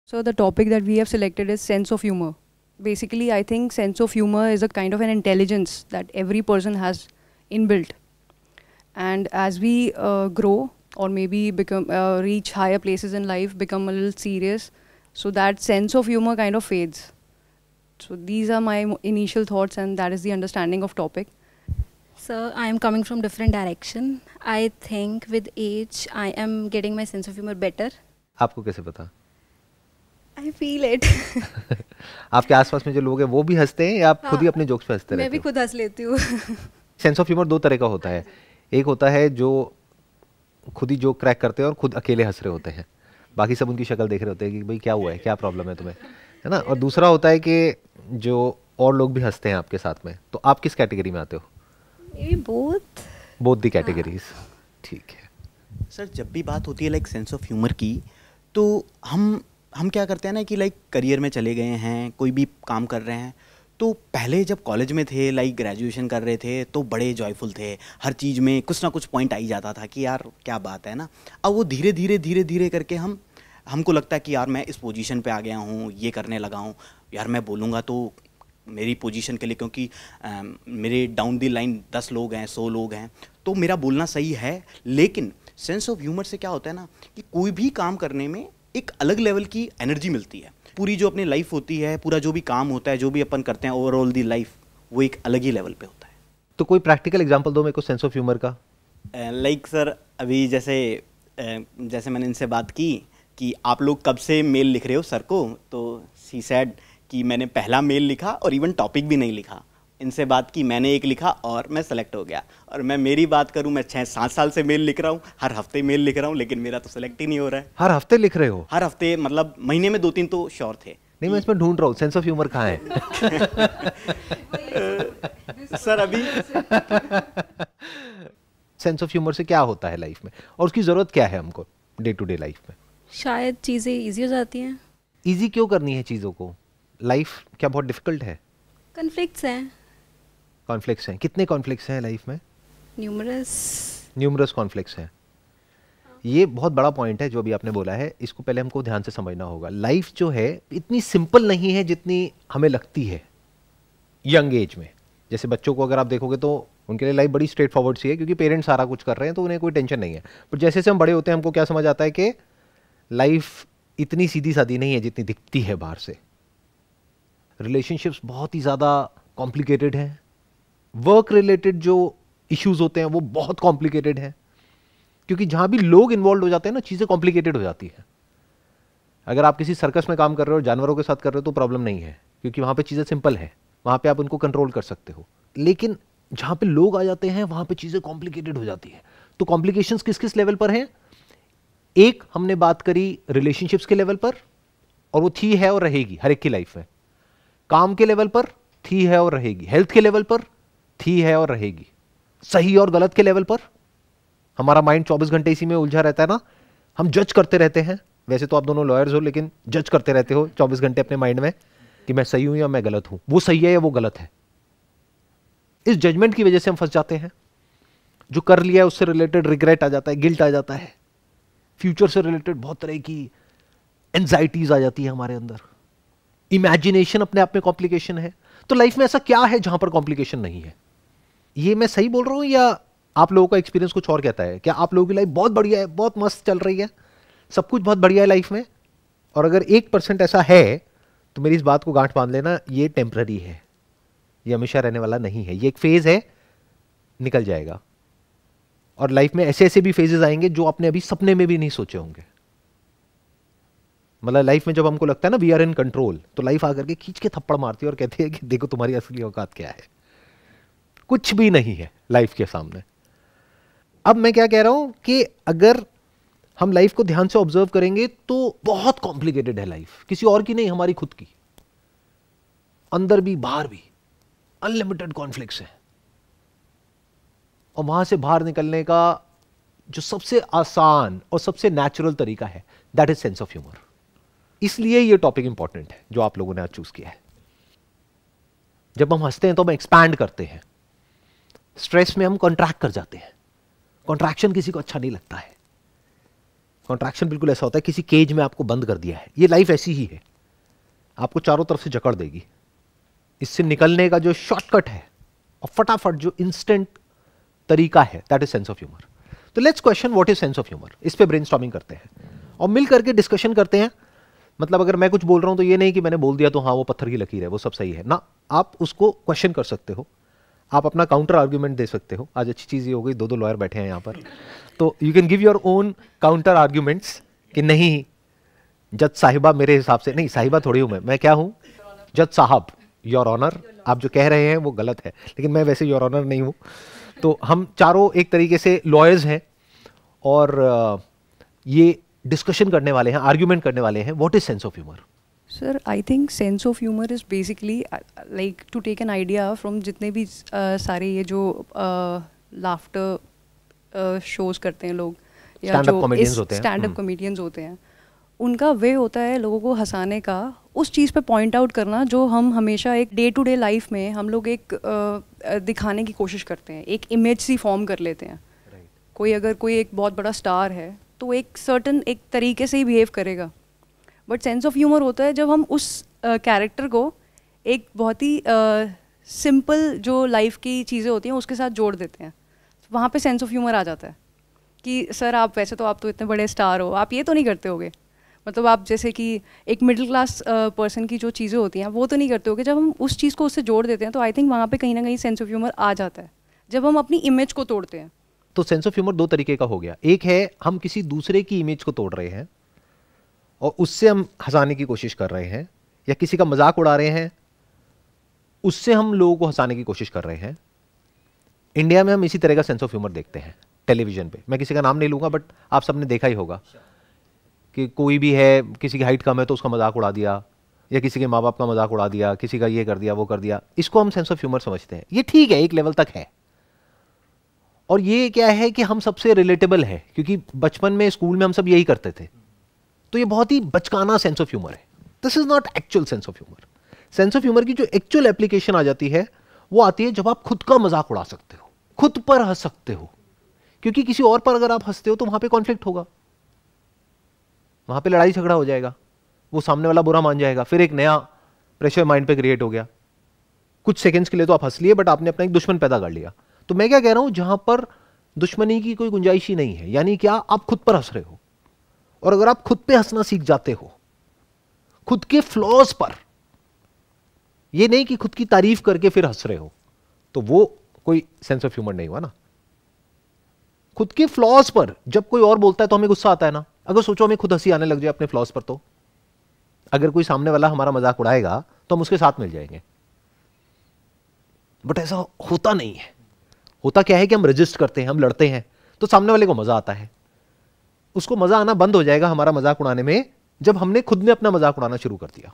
So the topic that we have selected is sense of humor. Basically, I think sense of humor is a kind of an intelligence that every person has inbuilt. And as we grow or maybe become reach higher places in life, become a little serious, so that sense of humor kind of fades. So these are my initial thoughts, and that is the understanding of topic. So I am coming from different direction. I think with age I am getting my sense of humor better. आपको कैसे पता? I feel it. आपके आसपास में जो लोग हैं वो भी हंसते हैं या आप खुद ही हाँ, अपने जोक्स पे हंसते मैं रहते भी हो? खुद हंस लेती हूँ. सेंस ऑफ ह्यूमर दो तरह का होता है. एक होता है जो खुद ही जोक क्रैक करते हैं और खुद अकेले हंस रहे होते हैं, बाकी सब उनकी शक्ल देख रहे होते हैं कि भाई क्या हुआ है, क्या प्रॉब्लम है तुम्हें, है ना. और दूसरा होता है कि जो और लोग भी हंसते हैं आपके साथ में. तो आप किस कैटेगरी में आते हो? Maybe both. Both the categories. ठीक है. सर, जब भी बात होती है लाइक सेंस ऑफ ह्यूमर की, तो हम क्या करते हैं ना कि लाइक करियर में चले गए हैं, कोई भी काम कर रहे हैं, तो पहले जब कॉलेज में थे, लाइक ग्रेजुएशन कर रहे थे, तो बड़े जॉयफुल थे, हर चीज़ में कुछ ना कुछ पॉइंट आ ही जाता था कि यार क्या बात है ना. अब वो धीरे धीरे करके हमको लगता है कि यार मैं इस पोजीशन पे आ गया हूँ, ये करने लगा हूँ, यार मैं बोलूँगा तो मेरी पोजीशन के लिए, क्योंकि मेरे डाउन दी लाइन 10 लोग हैं, 100 लोग हैं, तो मेरा बोलना सही है. लेकिन सेंस ऑफ ह्यूमर से क्या होता है ना कि कोई भी काम करने में एक अलग लेवल की एनर्जी मिलती है. पूरी जो अपनी लाइफ होती है, पूरा जो भी काम होता है, जो भी अपन करते हैं, ओवरऑल दी लाइफ, वो एक अलग ही लेवल पे होता है. तो कोई प्रैक्टिकल एग्जांपल दो मेरे को सेंस ऑफ ह्यूमर का. लाइक सर, अभी जैसे मैंने इनसे बात की कि आप लोग कब से मेल लिख रहे हो सर को, तो शी सेड कि मैंने पहला मेल लिखा और इवन टॉपिक भी नहीं लिखा. इनसे बात की, मैंने एक लिखा और मैं सेलेक्ट हो गया. और मैं मेरी बात करूं, मैं 6-7 साल से मेल लिख रहा हूं, हर हफ्ते मेल लिख रहा हूं, लेकिन मेरा तो सेलेक्ट ही नहीं हो रहा है. हर हफ्ते लिख रहे हो? हर हफ्ते मतलब महीने में 2-3 तो श्योर थे. नहीं, मैं इसमें ढूंढ रहा हूँ सेंस ऑफ ह्यूमर कहाँ है. सर अभी सेंस ऑफ ह्यूमर से क्या होता है लाइफ में और उसकी ज़रूरत क्या है हमको डे टू डे लाइफ में? शायद चीज़ें इजी हो जाती हैं. इजी क्यों करनी है चीज़ों को? लाइफ क्या बहुत डिफिकल्ट है? कन्फ्लिक्ट्स हैं. कॉन्फ्लिक्ट्स हैं. कितने कॉन्फ्लिक्ट्स हैं लाइफ में? न्यूमरस कॉन्फ्लिक्ट्स हैं. ये बहुत बड़ा पॉइंट है जो अभी आपने बोला है. इसको पहले हमको ध्यान से समझना होगा. लाइफ जो है इतनी सिंपल नहीं है जितनी हमें लगती है यंग एज में. जैसे बच्चों को अगर आप देखोगे तो उनके लिए लाइफ बड़ी स्ट्रेट फॉरवर्ड सी है, क्योंकि पेरेंट्स सारा कुछ कर रहे हैं तो उन्हें कोई टेंशन नहीं है. पर जैसे जैसे हम बड़े होते हैं हमको क्या समझ आता है कि लाइफ इतनी सीधी सादी नहीं है जितनी दिखती है बाहर से. रिलेशनशिप्स बहुत ही ज़्यादा कॉम्प्लिकेटेड हैं. वर्क रिलेटेड जो इश्यूज होते हैं वो बहुत कॉम्प्लिकेटेड हैं, क्योंकि जहां भी लोग इन्वॉल्व हो जाते हैं ना, चीज़ें कॉम्प्लिकेटेड हो जाती हैं. अगर आप किसी सर्कस में काम कर रहे हो, जानवरों के साथ कर रहे हो, तो प्रॉब्लम नहीं है, क्योंकि वहां पे चीज़ें सिंपल है, वहां पे आप उनको कंट्रोल कर सकते हो. लेकिन जहां पे लोग आ जाते हैं वहां पे चीज़ें कॉम्प्लिकेटेड हो जाती है. तो कॉम्प्लिकेशंस किस किस लेवल पर हैं? एक हमने बात करी रिलेशनशिप्स के लेवल पर, और वो थी है और रहेगी हर एक की लाइफ में. काम के लेवल पर थी है और रहेगी. हेल्थ के लेवल पर थी है और रहेगी. सही और गलत के लेवल पर हमारा माइंड 24 घंटे इसी में उलझा रहता है ना. हम जज करते रहते हैं. वैसे तो आप दोनों लॉयर्स हो, लेकिन जज करते रहते हो 24 घंटे अपने माइंड में कि मैं सही हूं या मैं गलत हूं, वो सही है या वो गलत है. इस जजमेंट की वजह से हम फंस जाते हैं. जो कर लिया है उससे रिलेटेड रिग्रेट आ जाता है, गिल्ट आ जाता है, फ्यूचर से रिलेटेड बहुत तरह की एंजाइटीज आ जाती है हमारे अंदर. इमेजिनेशन अपने आप में कॉम्प्लिकेशन है. तो लाइफ में ऐसा क्या है जहां पर कॉम्प्लिकेशन नहीं है? ये मैं सही बोल रहा हूं या आप लोगों का एक्सपीरियंस कुछ और कहता है? क्या आप लोगों की लाइफ बहुत बढ़िया है, बहुत मस्त चल रही है, सब कुछ बहुत बढ़िया है लाइफ में? और अगर 1% ऐसा है तो मेरी इस बात को गांठ बांध लेना, ये टेम्पररी है, ये हमेशा रहने वाला नहीं है. ये एक फेज है, निकल जाएगा. और लाइफ में ऐसे ऐसे भी फेजेस आएंगे जो आपने अभी सपने में भी नहीं सोचे होंगे. मतलब लाइफ में जब हमको लगता है ना वी आर इन कंट्रोल, तो लाइफ आकर के खींच के थप्पड़ मारती है और कहती है कि देखो तुम्हारी असली औकात क्या है. कुछ भी नहीं है लाइफ के सामने. अब मैं क्या कह रहा हूं कि अगर हम लाइफ को ध्यान से ऑब्जर्व करेंगे तो बहुत कॉम्प्लिकेटेड है लाइफ. किसी और की नहीं, हमारी खुद की. अंदर भी बाहर भी अनलिमिटेड कॉन्फ्लिक्ट्स हैं. और वहां से बाहर निकलने का जो सबसे आसान और सबसे नेचुरल तरीका है, that is sense of humour. इसलिए ये टॉपिक इंपॉर्टेंट है जो आप लोगों ने आज चूज किया है. जब हम हंसते हैं तो हम एक्सपैंड करते हैं. स्ट्रेस में हम कॉन्ट्रैक्ट कर जाते हैं. कॉन्ट्रैक्शन किसी को अच्छा नहीं लगता है. कॉन्ट्रैक्शन बिल्कुल ऐसा होता है किसी केज में आपको बंद कर दिया है। ये लाइफ ऐसी ही है, आपको चारों तरफ से जकड़ देगी। इससे निकलने का जो शॉर्टकट है और फटाफट जो इंस्टेंट तरीका है, that is sense of humour. तो let's question what is sense of humour. इस पे ब्रेनस्टॉर्मिंग करते हैं और मिल करके डिस्कशन करते हैं। मतलब अगर मैं कुछ बोल रहा हूं तो ये नहीं कि मैंने बोल दिया तो हाँ वो पत्थर की लकीर है, वो सब सही है ना। आप उसको क्वेश्चन कर सकते हो, आप अपना काउंटर आर्ग्यूमेंट दे सकते हो। आज अच्छी चीज़ ये हो गई, दो लॉयर बैठे हैं यहाँ पर, तो you can give your own counter arguments कि नहीं जज साहिबा मेरे हिसाब से, नहीं साहिबा थोड़ी हूँ मैं क्या हूँ, जज साहब, योर ऑनर, आप जो कह रहे हैं वो गलत है, लेकिन मैं वैसे योर ऑनर नहीं हूँ। तो हम चारों एक तरीके से लॉयर्स हैं और ये डिस्कशन करने वाले हैं, आर्ग्यूमेंट करने वाले हैं। What is sense of humour? Sir, I think sense of humor is basically like to take an idea from जितने भी सारे ये जो लाफ्टर शोज करते हैं लोग या Stand-up जो comedians होते हैं। स्टैंड अप कॉमेडियंस होते हैं, उनका वे होता है लोगों को हंसाने का, उस चीज़ पे पॉइंट आउट करना जो हम हमेशा एक डे टू डे लाइफ में हम लोग एक दिखाने की कोशिश करते हैं, एक इमेज सी फॉर्म कर लेते हैं। कोई अगर कोई एक बहुत बड़ा स्टार है तो एक सर्टन एक तरीके से ही बिहेव करेगा, बट सेंस ऑफ ह्यूमर होता है जब हम उस कैरेक्टर को एक बहुत ही सिंपल जो लाइफ की चीज़ें होती हैं उसके साथ जोड़ देते हैं। वहाँ पे सेंस ऑफ ह्यूमर आ जाता है कि सर आप वैसे तो आप तो इतने बड़े स्टार हो, आप ये तो नहीं करते होगे। मतलब आप जैसे कि एक मिडिल क्लास पर्सन की जो चीज़ें होती हैं वो तो नहीं करते होगे। जब हम उस चीज़ को उससे जोड़ देते हैं तो आई थिंक वहाँ पे कहीं ना कहीं सेंस ऑफ ह्यूमर आ जाता है, जब हम अपनी इमेज को तोड़ते हैं। तो सेंस ऑफ ह्यूमर दो तरीके का हो गया। एक है हम किसी दूसरे की इमेज को तोड़ रहे हैं और उससे हम हंसाने की कोशिश कर रहे हैं, या किसी का मजाक उड़ा रहे हैं उससे हम लोगों को हंसाने की कोशिश कर रहे हैं। इंडिया में हम इसी तरह का सेंस ऑफ ह्यूमर देखते हैं टेलीविजन पे। मैं किसी का नाम नहीं लूंगा, बट आप सबने देखा ही होगा कि कोई भी है, किसी की हाइट कम है तो उसका मजाक उड़ा दिया, या किसी के माँ बाप का मजाक उड़ा दिया, किसी का ये कर दिया वो कर दिया। इसको हम सेंस ऑफ ह्यूमर समझते हैं। ये ठीक है, एक लेवल तक है। और ये क्या है कि हम सबसे रिलेटेबल है, क्योंकि बचपन में स्कूल में हम सब यही करते थे। तो ये बहुत ही बचकाना सेंस ऑफ ह्यूमर है। This is not actual sense of humour. Sense of humour की जो एक्चुअल एप्लीकेशन आ जाती है वो आती है जब आप खुद का मजाक उड़ा सकते हो, खुद पर हंस सकते हो। क्योंकि किसी और पर अगर आप हंसते हो तो वहां पे कॉन्फ्लिक्ट होगा, वहां पे लड़ाई झगड़ा हो जाएगा, वो सामने वाला बुरा मान जाएगा, फिर एक नया प्रेशर माइंड पे क्रिएट हो गया। कुछ सेकंड्स के लिए तो आप हंस लिए, बट आपने अपना एक दुश्मन पैदा कर लिया। तो मैं क्या कह रहा हूं, जहां पर दुश्मनी की कोई गुंजाइश ही नहीं है, यानी क्या, आप खुद पर हंस रहे हो। और अगर आप खुद पे हंसना सीख जाते हो, खुद के फ्लॉज पर, ये नहीं कि खुद की तारीफ करके फिर हंस रहे हो, तो वो कोई सेंस ऑफ ह्यूमर नहीं हुआ ना। खुद के फ्लॉज पर जब कोई और बोलता है तो हमें गुस्सा आता है ना। अगर सोचो हमें खुद हंसी आने लग जाए अपने फ्लॉज पर, तो अगर कोई सामने वाला हमारा मजाक उड़ाएगा तो हम उसके साथ मिल जाएंगे। बट ऐसा होता नहीं है। होता क्या है कि हम रजिस्ट करते हैं, हम लड़ते हैं, तो सामने वाले को मजा आता है। उसको मजा आना बंद हो जाएगा हमारा मजाक उड़ाने में जब हमने खुद ने अपना मजाक उड़ाना शुरू कर दिया।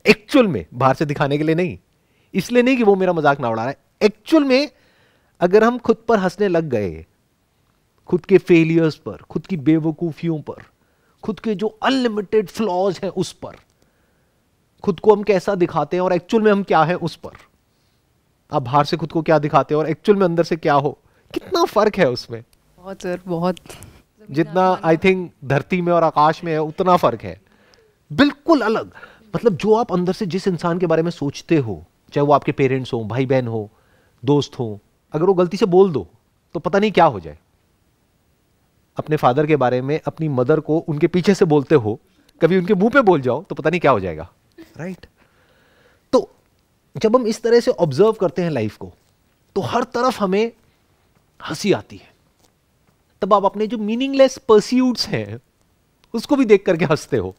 एक्चुअल में, बाहर से दिखाने के लिए नहीं, इसलिए नहीं कि वो मेरा मजाक ना उड़ा रहा है। एक्चुअल में अगर हम खुद पर हंसने लग गए, खुद के फेलियर्स पर, खुद की बेवकूफियों पर, खुद के जो अनलिमिटेड फ्लॉज हैं उस पर, खुद को हम कैसा दिखाते हैं और एक्चुअल में हम क्या हैं उस पर। आप बाहर से खुद को क्या दिखाते हो और एक्चुअल में अंदर से क्या हो, कितना फर्क है उसमें। बहुत सर, बहुत। जितना आई थिंक धरती में और आकाश में है उतना फर्क है, बिल्कुल अलग। मतलब जो आप अंदर से जिस इंसान के बारे में सोचते हो, चाहे वो आपके पेरेंट्स हो, भाई बहन हो, दोस्त हो, अगर वो गलती से बोल दो तो पता नहीं क्या हो जाए। अपने फादर के बारे में, अपनी मदर को उनके पीछे से बोलते हो, कभी उनके मुंह पे बोल जाओ तो पता नहीं क्या हो जाएगा, राइट? तो जब हम इस तरह से ऑब्जर्व करते हैं लाइफ को, तो हर तरफ हमें हंसी आती है। तब आप अपने जो मीनिंगलेस परस्यूट्स हैं उसको भी देख करके हंसते हो।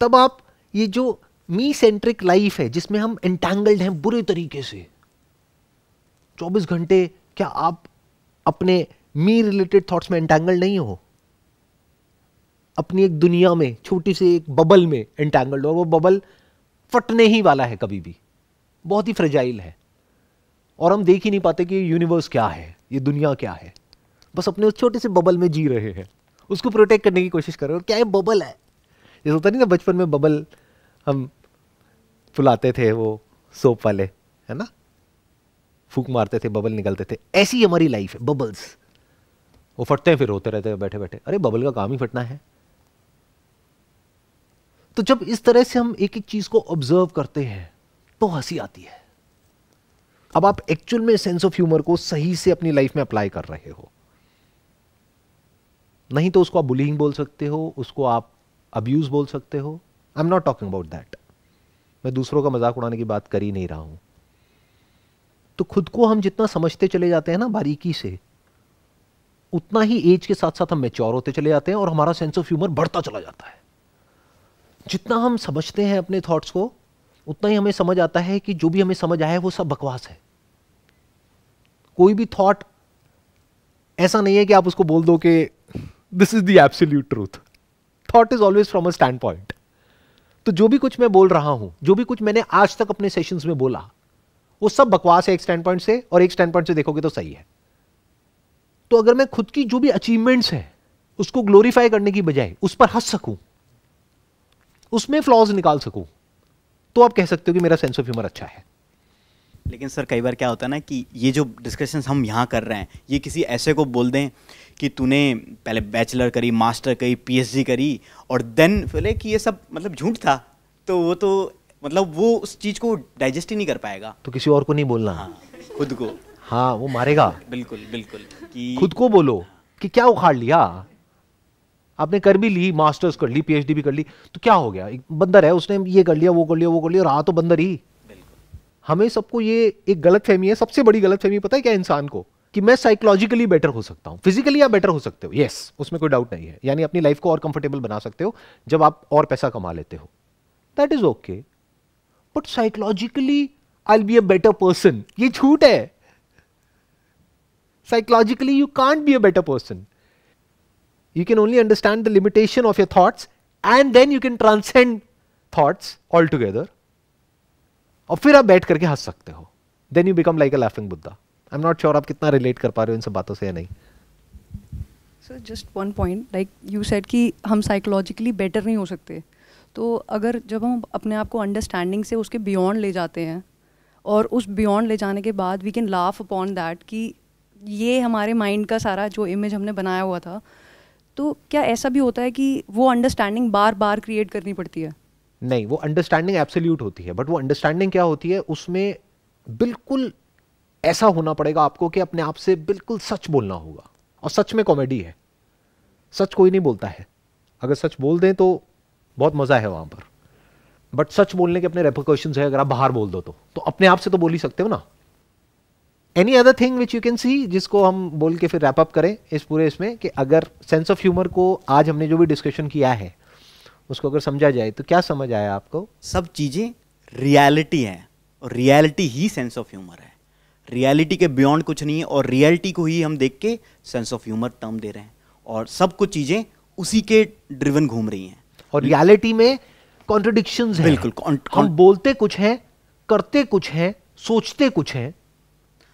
तब आप ये जो मी सेंट्रिक लाइफ है जिसमें हम एंटैंगल्ड हैं बुरे तरीके से 24 घंटे, क्या आप अपने मी रिलेटेड थॉट्स में एंटैंगल्ड नहीं हो? अपनी एक दुनिया में, छोटी सी एक बबल में एंटैंगल्ड, और वो बबल फटने ही वाला है कभी भी, बहुत ही फ्रेजाइल है। और हम देख ही नहीं पाते कि यूनिवर्स क्या है, ये दुनिया क्या है। बस अपने उस छोटे से बबल में जी रहे हैं, उसको प्रोटेक्ट करने की कोशिश कर रहे हैं। और क्या है, बबल है। जैसे होता नहीं ना, बचपन में बबल हम फुलाते थे, वो सोप वाले, है ना, फूंक मारते थे, बबल निकलते थे। ऐसी हमारी लाइफ है, बबल्स। वो फटते हैं फिर रोते रहते हैं बैठे बैठे, अरे बबल का काम ही फटना है। तो जब इस तरह से हम एक एक चीज को ऑब्जर्व करते हैं तो हंसी आती है। अब आप एक्चुअल में सेंस ऑफ ह्यूमर को सही से अपनी लाइफ में अप्लाई कर रहे हो, नहीं तो उसको आप बुलिंग बोल सकते हो, उसको आप अब्यूज बोल सकते हो। I am not talking about that, मैं दूसरों का मजाक उड़ाने की बात कर ही नहीं रहा हूं। तो खुद को हम जितना समझते चले जाते हैं ना बारीकी से, उतना ही एज के साथ साथ हम मैच्योर होते चले जाते हैं और हमारा सेंस ऑफ ह्यूमर बढ़ता चला जाता है। जितना हम समझते हैं अपने थॉट्स को, उतना ही हमें समझ आता है कि जो भी हमें समझ आया है वो सब बकवास है। कोई भी थॉट ऐसा नहीं है कि आप उसको बोल दो कि this is the absolute truth. Thought is always from a stand point. तो जो भी कुछ मैं बोल रहा हूं, जो भी कुछ मैंने आज तक अपने सेशंस में बोला, वो सब बकवास है एक स्टैंड पॉइंट से, और एक स्टैंड पॉइंट से देखोगे तो सही है। तो अगर मैं खुद की जो भी अचीवमेंट्स हैं उसको ग्लोरीफाई करने की बजाय उस पर हंस सकूं, उसमें फ्लॉज निकाल सकूं, तो आप कह सकते हो कि मेरा सेंस ऑफ ह्यूमर अच्छा है। लेकिन सर कई बार क्या होता है ना कि ये जो डिस्कशंस हम यहाँ कर रहे हैं, ये किसी ऐसे को बोल दें कि तूने पहले बैचलर करी, मास्टर करी, पीएचडी करी, और देन बोले कि ये सब मतलब झूठ था, तो वो तो मतलब वो उस चीज़ को डाइजेस्ट ही नहीं कर पाएगा। तो किसी और को नहीं बोलना। हाँ, खुद को। हाँ, वो मारेगा। बिल्कुल बिल्कुल, कि खुद को बोलो कि क्या उखाड़ लिया आपने, कर भी ली, मास्टर्स कर ली, पीएचडी भी कर ली, तो क्या हो गया? एक बंदर है, उसने ये कर लिया, वो कर लिया, वो कर लिया, रहा तो बंदर ही। हमें सबको ये एक गलत फहमी है, सबसे बड़ी गलत फहमी पता है क्या इंसान को, कि मैं साइकोलॉजिकली बेटर हो सकता हूं। फिजिकली आप बेटर हो सकते हो, यस, उसमें कोई डाउट नहीं है, यानी अपनी लाइफ को और कंफर्टेबल बना सकते हो जब आप और पैसा कमा लेते हो, that is okay. But psychologically I will be a better person, ये झूठ है। Psychologically you can't be a better person. You can only understand the limitation of your thoughts, and then you can transcend thoughts altogether. और फिर आप बैठ करके हंस सकते हो। Then you become like a laughing Buddha. I'm not sure आप कितना relate कर पा रहे हो इन सब बातों से या नहीं। So just one point, like you said कि हम psychologically better नहीं हो सकते। तो अगर जब हम अपने आप को अंडरस्टैंडिंग से उसके बियॉन्ड ले जाते हैं, और उस बियॉन्ड ले जाने के बाद we can laugh upon that कि ये हमारे माइंड का सारा जो इमेज हमने बनाया हुआ था, तो क्या ऐसा भी होता है कि वो अंडरस्टैंडिंग बार बार क्रिएट करनी पड़ती है? नहीं, वो अंडरस्टैंडिंग एब्सोल्यूट होती है, बट वो अंडरस्टैंडिंग क्या होती है, उसमें बिल्कुल ऐसा होना पड़ेगा आपको कि अपने आप से बिल्कुल सच बोलना होगा। और सच में कॉमेडी है, सच कोई नहीं बोलता है। अगर सच बोल दें तो बहुत मजा है वहां पर, बट सच बोलने के अपने रेपरकशंस है। अगर आप बाहर बोल दो तो अपने आप से तो बोल ही सकते हो ना। Any other thing which you can see, जिसको हम बोल के फिर रैप अप करें इस पूरे इसमें, कि अगर सेंस ऑफ ह्यूमर को आज हमने जो भी डिस्कशन किया है उसको अगर समझा जाए तो क्या समझ आया आपको? सब चीज़ें रियलिटी है, और reality he sense of humour है। रियलिटी के बियॉन्ड कुछ नहीं है, और रियलिटी को ही हम देख के सेंस ऑफ ह्यूमर टर्म दे रहे हैं, और सब कुछ चीज़ें उसी के ड्रिवन घूम रही हैं। और रियलिटी में कॉन्ट्रडिक्शंस हैं। बिल्कुल, हम बोलते कुछ हैं, करते कुछ हैं, सोचते कुछ हैं।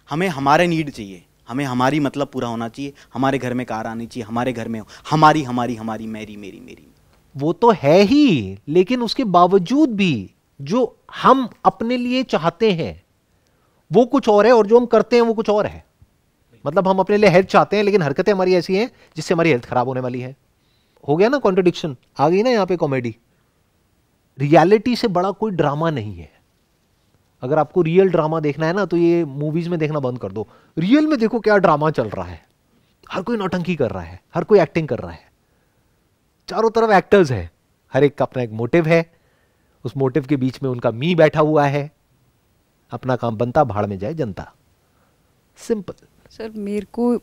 हमें हमारे नीड चाहिए, हमें हमारी मतलब पूरा होना चाहिए, हमारे घर में कार आनी चाहिए, हमारे घर में हमारी हमारी हमारी मेरी मेरी मेरी, वो तो है ही, लेकिन उसके बावजूद भी जो हम अपने लिए चाहते हैं वो कुछ और है, और जो हम करते हैं वो कुछ और है। मतलब हम अपने लिए हेल्थ चाहते हैं, लेकिन हरकतें हमारी ऐसी हैं जिससे हमारी हेल्थ खराब होने वाली है। हो गया ना कॉन्ट्रडिक्शन, आ गई ना यहाँ पे कॉमेडी। रियलिटी से बड़ा कोई ड्रामा नहीं है। अगर आपको रियल ड्रामा देखना है ना, तो ये मूवीज में देखना बंद कर दो। रियल में देखो क्या ड्रामा चल रहा है। हर कोई नौटंकी कर रहा है, हर कोई एक्टिंग कर रहा है, चारों तरफ एक्टर्स है, हर एक का अपना एक मोटिव है, उस मोटिव के बीच में उनका मी बैठा हुआ है, अपना काम बनता, भाड़ में जाए जनता। सिंपल। सर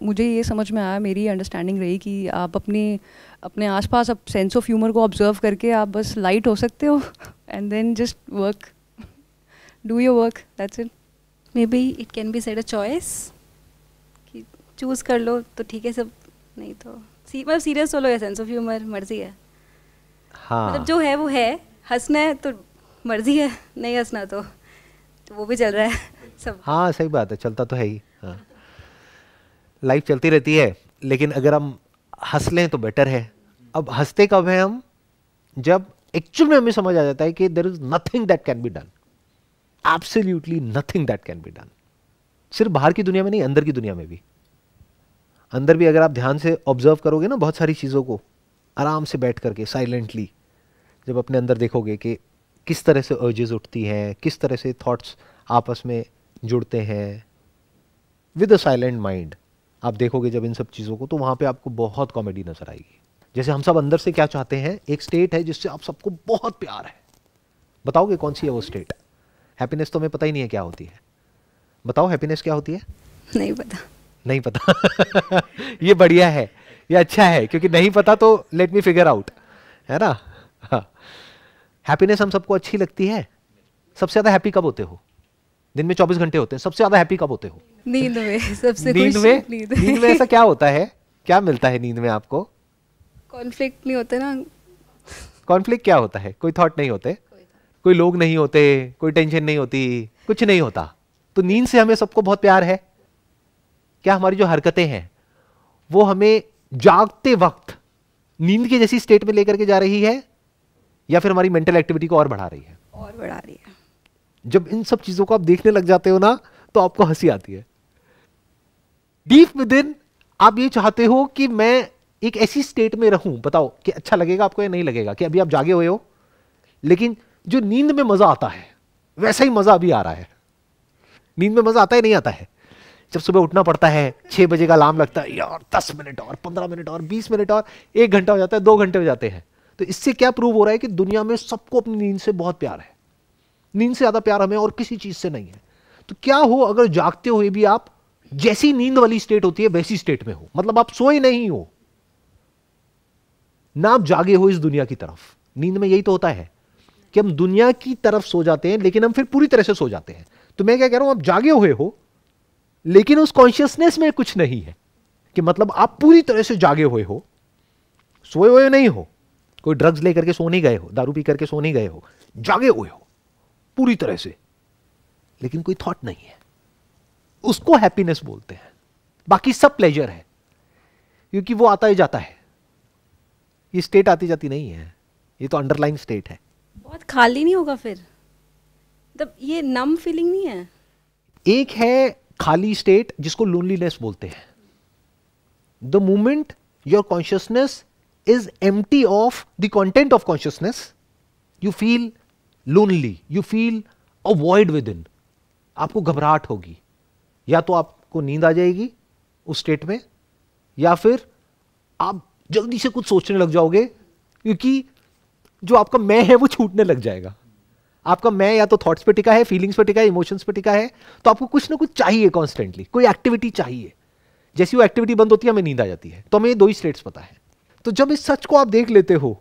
मुझे ये समझ में आया, मेरी अंडरस्टैंडिंग रही कि आप अपने आसपास अब सेंस ऑफ ह्यूमर को ऑब्जर्व करके आप बस लाइट हो सकते हो, and then just work, do your work, that's it. Maybe it can be said a choice कि चूज़ कर लो तो ठीक है, सब नहीं तो मतलब सीरियस हो लो, या सेंस ऑफ ह्यूमर मर्जी है। हाँ, मतलब जो है वो है, हंसना है तो मर्जी है, नहीं हंसना तो वो भी चल रहा है सब। हाँ सही बात है, चलता तो है ही। हाँ, लाइफ चलती रहती है, लेकिन अगर हम हंस लें तो बेटर है। अब हंसते कब हैं हम? जब एक्चुअल में हमें समझ आ जाता है कि there is nothing that can be done, absolutely nothing that can be done. सिर्फ बाहर की दुनिया में नहीं, अंदर की दुनिया में भी। अंदर भी अगर आप ध्यान से ऑब्जर्व करोगे ना बहुत सारी चीज़ों को, आराम से बैठ करके साइलेंटली जब अपने अंदर देखोगे कि किस तरह से अर्जेस उठती हैं, किस तरह से थॉट्स आपस में जुड़ते हैं, विद अ साइलेंट माइंड आप देखोगे जब इन सब चीज़ों को, तो वहाँ पे आपको बहुत कॉमेडी नजर आएगी। जैसे हम सब अंदर से क्या चाहते हैं, एक स्टेट है जिससे आप सबको बहुत प्यार है। बताओगे कौन सी है वो स्टेट? हैप्पीनेस तो हमें पता ही नहीं है क्या होती है। बताओ हैप्पीनेस क्या होती है? नहीं पता। नहीं पता। ये बढ़िया है, ये अच्छा है, क्योंकि नहीं पता तो लेट मी फिगर आउट, है ना। हैप्पीनेस हम सबको अच्छी लगती है। सबसे ज्यादा हैप्पी कब होते हो? दिन में 24 घंटे होते हैं, सबसे ज्यादा हैप्पी कब होते हो? नींद में सबसे नींद खुश। में? नींद में ऐसा क्या होता है, क्या मिलता है नींद में आपको? कॉन्फ्लिक्ट नहीं होते ना। कॉन्फ्लिक्ट क्या होता है? कोई थॉट नहीं होते, कोई लोग नहीं होते, कोई टेंशन नहीं होती, कुछ नहीं होता। तो नींद से हमें सबको बहुत प्यार है। क्या हमारी जो हरकतें हैं वो हमें जागते वक्त नींद की जैसी स्टेट में लेकर के जा रही है, या फिर हमारी मेंटल एक्टिविटी को और बढ़ा रही है? और बढ़ा रही है। जब इन सब चीजों को आप देखने लग जाते हो ना, तो आपको हंसी आती है। डीप विद इन आप ये चाहते हो कि मैं एक ऐसी स्टेट में रहूं। बताओ कि अच्छा लगेगा आपको या नहीं लगेगा? कि अभी आप जागे हुए हो, लेकिन जो नींद में मजा आता है वैसा ही मजा अभी आ रहा है। नींद में मजा आता है नहीं आता है? जब सुबह उठना पड़ता है, 6 बजे का अलार्म लगता है, यार 10 मिनट और, 15 मिनट और, 20 मिनट और, 1 घंटा हो जाता है, 2 घंटे हो जाते हैं। तो इससे क्या प्रूव हो रहा है कि दुनिया में सबको अपनी नींद से बहुत प्यार है। नींद से ज्यादा प्यार हमें और किसी चीज से नहीं है। तो क्या हो अगर जागते हुए भी आप जैसी नींद वाली स्टेट होती है वैसी स्टेट में हो, मतलब आप सोए नहीं हो ना, आप जागे हो इस दुनिया की तरफ। नींद में यही तो होता है कि हम दुनिया की तरफ सो जाते हैं, लेकिन हम फिर पूरी तरह से सो जाते हैं। तो मैं क्या कह रहा हूं, आप जागे हुए हो लेकिन उस कॉन्शियसनेस में कुछ नहीं है, कि मतलब आप पूरी तरह से जागे हुए हो, सोए हुए नहीं हो। कोई ड्रग्स लेकर के सो नहीं गए हो, दारू पी करके सो नहीं गए हो, जागे हुए हो पूरी तरह से, लेकिन कोई थॉट नहीं है। उसको हैप्पीनेस बोलते हैं। बाकी सब प्लेजर है, क्योंकि वो आता ही जाता है। ये स्टेट आती जाती नहीं है, ये तो अंडरलाइन स्टेट है। बहुत खाली नहीं होगा फिर? मतलब ये नम फीलिंग नहीं है? एक है खाली स्टेट जिसको लोनलीनेस बोलते हैं। The moment your consciousness is empty of the content of consciousness, you feel lonely, you feel a void with in. आपको घबराहट होगी, या तो आपको नींद आ जाएगी उस स्टेट में, या फिर आप जल्दी से कुछ सोचने लग जाओगे, क्योंकि जो आपका मैं है वो छूटने लग जाएगा। आपका मैं या तो थॉट्स पे टिका है, फीलिंग्स पे टिका है, इमोशंस पे टिका है, तो आपको कुछ ना कुछ चाहिए कॉन्स्टेंटली, कोई एक्टिविटी चाहिए। जैसी वो एक्टिविटी बंद होती है हमें नींद आ जाती है। तो हमें ये 2 ही स्टेट्स पता है। तो जब इस सच को आप देख लेते हो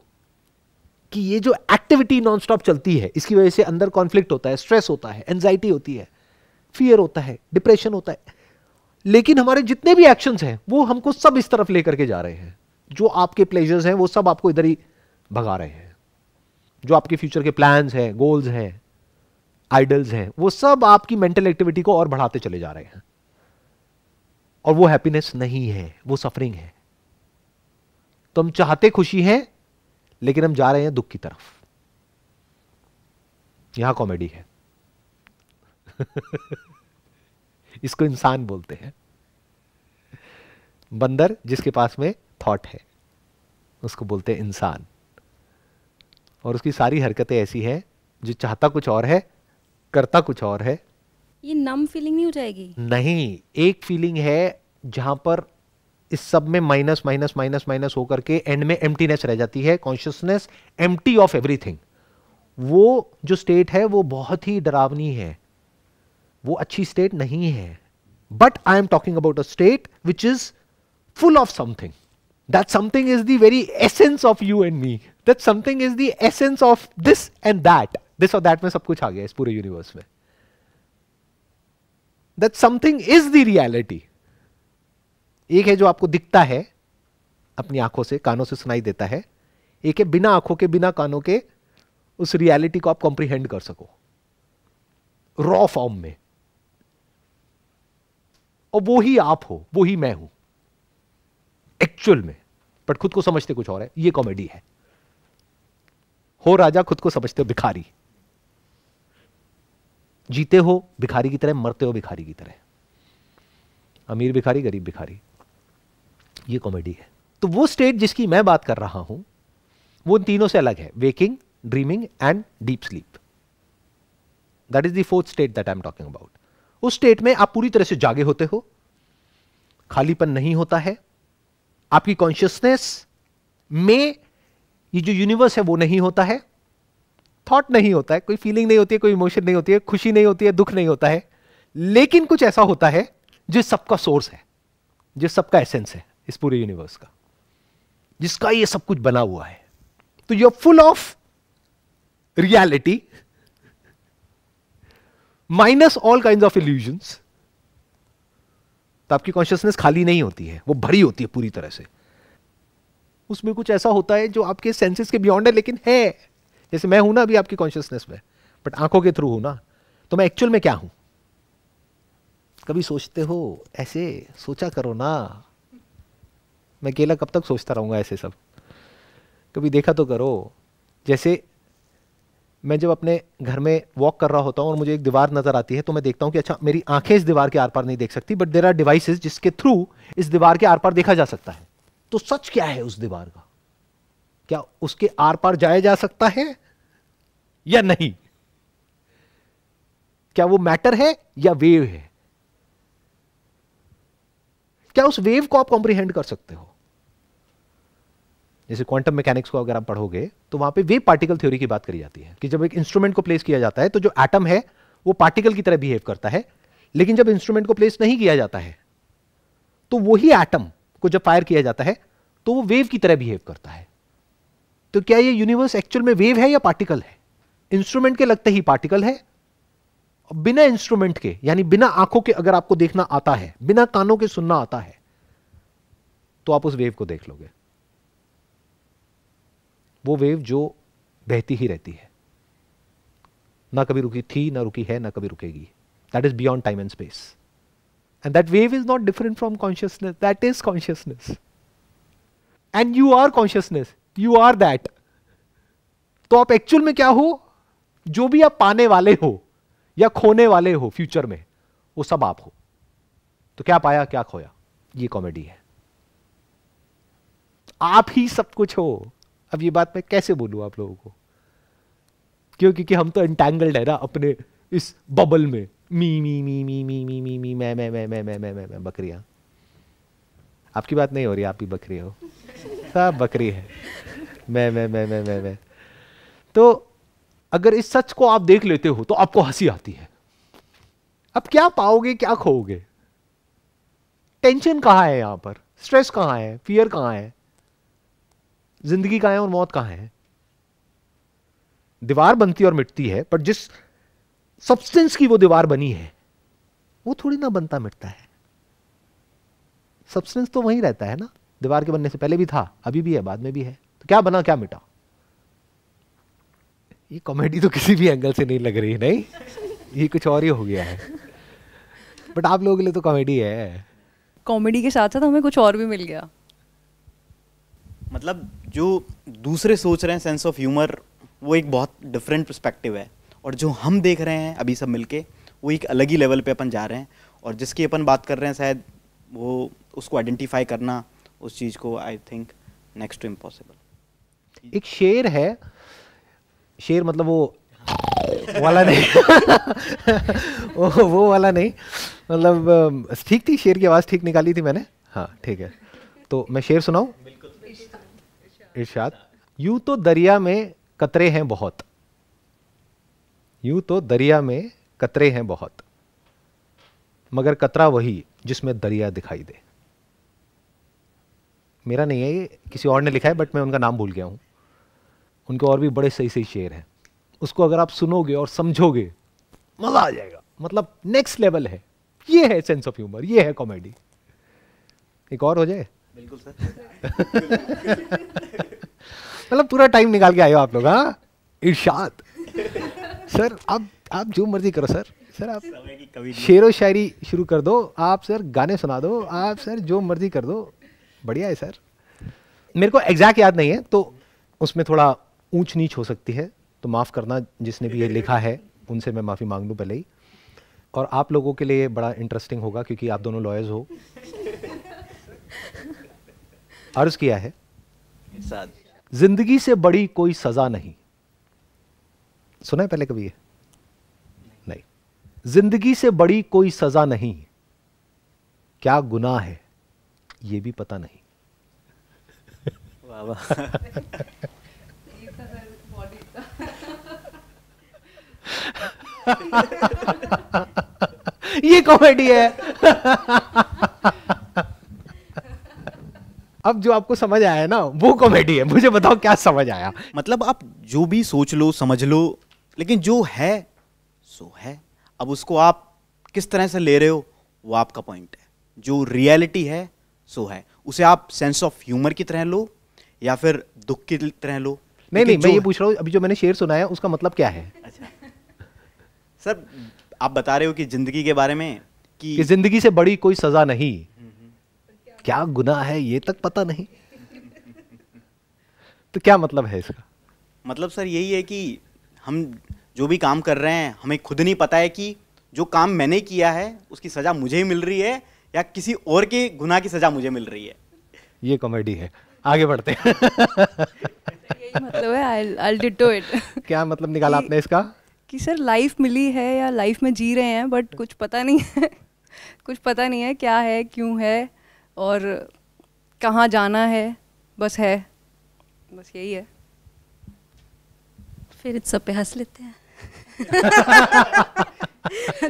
कि ये जो एक्टिविटी नॉन स्टॉप चलती है, इसकी वजह से अंदर कॉन्फ्लिक्ट होता है, स्ट्रेस होता है, एंजाइटी होती है, फियर होता है, डिप्रेशन होता है, लेकिन हमारे जितने भी एक्शंस हैं वो हमको सब इस तरफ लेकर के जा रहे हैं। जो आपके प्लेजर्स हैं वो सब आपको इधर ही भगा रहे हैं। जो आपके फ्यूचर के प्लान्स हैं, गोल्स हैं, आइडल्स हैं, वो सब आपकी मेंटल एक्टिविटी को और बढ़ाते चले जा रहे हैं। और वो हैप्पीनेस नहीं है, वो सफरिंग है। तो हम चाहते खुशी है, लेकिन हम जा रहे हैं दुख की तरफ। यहां कॉमेडी है। इसको इंसान बोलते हैं। बंदर जिसके पास में थॉट है उसको बोलते हैं इंसान। और उसकी सारी हरकतें ऐसी हैं, जो चाहता कुछ और है, करता कुछ और है। ये नम फीलिंग नहीं हो जाएगी? नहीं, एक फीलिंग है जहां पर इस सब में माइनस माइनस माइनस माइनस होकर के एंड में एम्प्टीनेस रह जाती है। Consciousness empty of everything. वो जो स्टेट है वो बहुत ही डरावनी है, वो अच्छी स्टेट नहीं है। But I am talking about a state which is full of something. That something is the very essence of you and me. That something is the essence of this and that. This or that में सब कुछ आ गया इस पूरे universe में. That something is the reality. एक है जो आपको दिखता है अपनी आंखों से, कानों से सुनाई देता है. एक है बिना आंखों के, बिना कानों के, उस रियलिटी को आप कॉम्प्रिहेंड कर सको रॉ फॉर्म में. और वो ही आप हो, वो ही मैं हूं एक्चुअल में. बट खुद को समझते कुछ और है. ये कॉमेडी है. हो राजा, खुद को समझते हो भिखारी. जीते हो भिखारी की तरह, मरते हो भिखारी की तरह. अमीर भिखारी, गरीब भिखारी. ये कॉमेडी है। तो वो स्टेट जिसकी मैं बात कर रहा हूं वो इन तीनों से अलग है, waking, dreaming and deep sleep. That is the fourth state that I am talking about. उस स्टेट में आप पूरी तरह से जागे होते हो, खालीपन नहीं होता है, आपकी कॉन्शियसनेस में ये जो यूनिवर्स है वो नहीं होता है, थॉट नहीं होता है, कोई फीलिंग नहीं होती है, कोई इमोशन नहीं होती है, खुशी नहीं होती है, दुख नहीं होता है, लेकिन कुछ ऐसा होता है जो सबका सोर्स है, जो सबका एसेंस है इस पूरे यूनिवर्स का, जिसका ये सब कुछ बना हुआ है। तो you are full of reality minus all kind of illusions. तो आपकी कॉन्शियसनेस खाली नहीं होती है, वो भरी होती है पूरी तरह से। उसमें कुछ ऐसा होता है जो आपके सेंसेस के बियॉन्ड है, लेकिन है। जैसे मैं हूं ना अभी आपकी कॉन्शियसनेस में, बट आंखों के थ्रू हूं ना, तो मैं एक्चुअल में क्या हूं? कभी सोचते हो ऐसे? सोचा करो ना। मैं अकेला कब तक सोचता रहूंगा ऐसे सब? कभी देखा तो करो। जैसे मैं जब अपने घर में वॉक कर रहा होता हूं और मुझे एक दीवार नजर आती है, तो मैं देखता हूं कि अच्छा मेरी आंखें इस दीवार के आर पार नहीं देख सकती, बट देयर आर डिवाइसेस जिसके थ्रू इस दीवार के आर पार देखा जा सकता है। तो सच क्या है उस दीवार का? क्या उसके आर पार जाया जा सकता है या नहीं? क्या वो मैटर है या वेव है? क्या उस वेव को आप कॉम्प्रिहेंड कर सकते हो? जैसे क्वांटम मैकेनिक्स को अगर आप पढ़ोगे तो वहां पे वेव पार्टिकल थ्योरी की बात करी जाती है कि जब एक इंस्ट्रूमेंट को प्लेस किया जाता है तो जो एटम है वो पार्टिकल की तरह बिहेव करता है, लेकिन जब इंस्ट्रूमेंट को प्लेस नहीं किया जाता है तो वही एटम को जब फायर किया जाता है तो वो वेव की तरह बिहेव करता है। तो क्या ये यूनिवर्स एक्चुअल में वेव है या पार्टिकल है? इंस्ट्रूमेंट के लगते ही पार्टिकल है, बिना इंस्ट्रूमेंट के, यानी बिना आंखों के अगर आपको देखना आता है, बिना कानों के सुनना आता है, तो आप उस वेव को देख लोगे। वो वेव जो बहती ही रहती है, ना कभी रुकी थी, ना रुकी है, ना कभी रुकेगी। That is beyond time and space, and that wave is not different from consciousness, that is consciousness, and you are consciousness, you are that. तो आप एक्चुअल में क्या हो? जो भी आप पाने वाले हो या खोने वाले हो फ्यूचर में, वो सब आप हो। तो क्या पाया क्या खोया? ये कॉमेडी है। आप ही सब कुछ हो। अब ये बात मैं कैसे बोलूं आप लोगों को? क्योंकि हम तो एंटैंगल्ड है ना अपने इस बबल में। मी मी मी मी मी मी मी मी मैं बकरियां। आपकी बात नहीं हो रही, आप भी बकरी हो, सब बकरी है। मैं। तो अगर इस सच को आप देख लेते हो तो आपको हंसी आती है। अब क्या पाओगे, क्या खोओगे? टेंशन कहां है यहां पर? स्ट्रेस कहां है? फियर कहां है? जिंदगी कहां है और मौत कहां है? दीवार बनती और मिटती है, पर जिस सब्सटेंस की वो दीवार बनी है वो थोड़ी ना बनता मिटता है। सब्सटेंस तो वहीं रहता है ना, दीवार के बनने से पहले भी था, अभी भी है, बाद में भी है। तो क्या बना क्या मिटा? ये कॉमेडी तो किसी भी एंगल से नहीं लग रही, नहीं, ये कुछ और ही हो गया है। बट आप लोगों के लिए तो कॉमेडी है। कॉमेडी के साथ साथ हमें कुछ और भी मिल गया। मतलब जो दूसरे सोच रहे हैं सेंस ऑफ ह्यूमर, वो एक बहुत डिफरेंट पर्सपेक्टिव है, और जो हम देख रहे हैं अभी सब मिलके, वो एक अलग ही लेवल पे अपन जा रहे हैं। और जिसकी अपन बात कर रहे हैं, शायद वो उसको आइडेंटिफाई करना, उस चीज़ को, I think next to impossible. एक शेर है, शेर मतलब वो वाला नहीं वो वाला नहीं, मतलब ठीक थी, शेर की आवाज़ ठीक निकाली थी मैंने, हाँ ठीक है। तो मैं शेर सुनाऊं? इरशाद, यूं तो दरिया में कतरे हैं बहुत, यूं तो दरिया में कतरे हैं बहुत, मगर कतरा वही जिसमें दरिया दिखाई दे। मेरा नहीं है ये, किसी और ने लिखा है, बट मैं उनका नाम भूल गया हूं। उनके और भी बड़े सही सही शेर हैं, उसको अगर आप सुनोगे और समझोगे मजा आ जाएगा। मतलब नेक्स्ट लेवल है। ये है सेंस ऑफ ह्यूमर, ये है कॉमेडी। एक और हो जाए? बिल्कुल सर। मतलब पूरा टाइम निकाल के आए हो आप लोग। हाँ इरशाद सर, आप जो मर्जी करो सर। सर आप शेरो शायरी शुरू कर दो, आप सर गाने सुना दो, आप सर जो मर्जी कर दो, बढ़िया है सर। मेरे को एग्जैक्ट याद नहीं है, तो उसमें थोड़ा ऊंच नीच हो सकती है, तो माफ़ करना जिसने भी ये लिखा है, उनसे मैं माफ़ी मांग लूँ पहले ही। और आप लोगों के लिए बड़ा इंटरेस्टिंग होगा क्योंकि आप दोनों लॉयर्स हो। अर्ज किया है, साथ जिंदगी से बड़ी कोई सजा नहीं। सुना है पहले कभी ये? नहीं। जिंदगी से बड़ी कोई सजा नहीं, क्या गुनाह है ये भी पता नहीं। वाह वाह। ये कॉमेडी है। अब जो आपको समझ आया ना वो कॉमेडी है। मुझे बताओ क्या समझ आया? मतलब आप जो भी सोच लो समझ लो, लेकिन जो है सो है। अब उसको आप किस तरह से ले रहे हो वो आपका पॉइंट है। जो रियलिटी है सो है, उसे आप सेंस ऑफ ह्यूमर की तरह लो या फिर दुख की तरह लो। नहीं लेकिन मैं ये जो पूछ रहा हूँ, अभी जो मैंने शेर सुनाया उसका मतलब क्या है? अच्छा सर, आप बता रहे हो कि जिंदगी के बारे में कि जिंदगी से बड़ी कोई सजा नहीं, क्या गुनाह है ये तक पता नहीं। तो क्या मतलब है इसका? मतलब सर यही है कि हम जो भी काम कर रहे हैं हमें खुद नहीं पता है कि जो काम मैंने किया है उसकी सजा मुझे ही मिल रही है या किसी और के गुनाह की सजा मुझे मिल रही है। ये कॉमेडी है। आगे बढ़ते हैं। यही मतलब है, I'll ditto it. क्या मतलब निकाला आपने इसका? कि सर लाइफ मिली है या लाइफ में जी रहे हैं बट कुछ पता नहीं है। कुछ पता नहीं है क्या है, क्यों है और कहाँ जाना है, बस है, बस यही है। फिर इस सब पे हंस लेते हैं।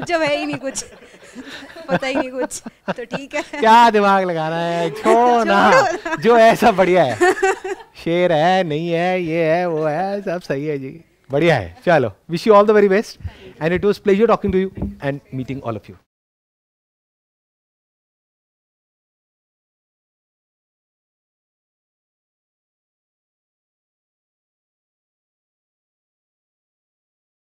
जब है ही नहीं कुछ, पता ही नहीं कुछ, तो ठीक है। क्या दिमाग लगाना है, छोड़ो ना। जो है सब बढ़िया है। शेर है, नहीं है, ये है, वो है, सब सही है जी, बढ़िया है। चलो, wish you all the very best and it was pleasure talking to you and meeting all of you.